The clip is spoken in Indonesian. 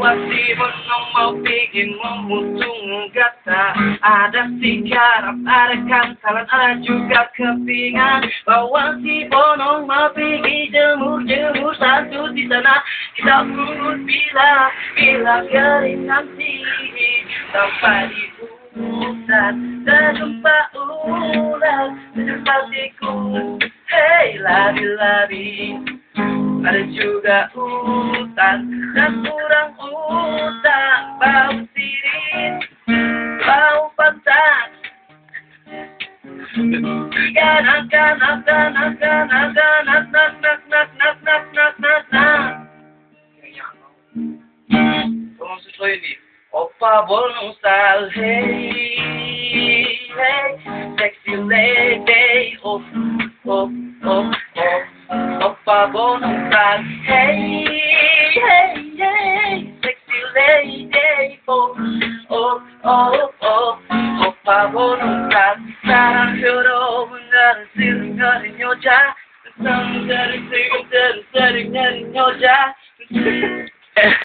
Pasti menong mau bikin memutung gata. Ada sikap, ada kantalan, ada juga kepingan bahwa si Bonong mau pergi jemur satu di sana. Kita urut bila kering nanti sampai di hutan terjumpa ular sepertiku. Hei lari-lari, ada juga hutan dan kurang hutan, bau sirih, bau pantat. Vamos sesuai ini. Opa Bonong style, hey, hey, sexy lady, oh, oh, oh, oh. Opa Bonong style, hey, hey, hey, sexy lady, oh, oh, oh, oh. Opa Bonong style, 사랑 여러분 나를 쓰는 여자, 사랑을 쓰는 여자.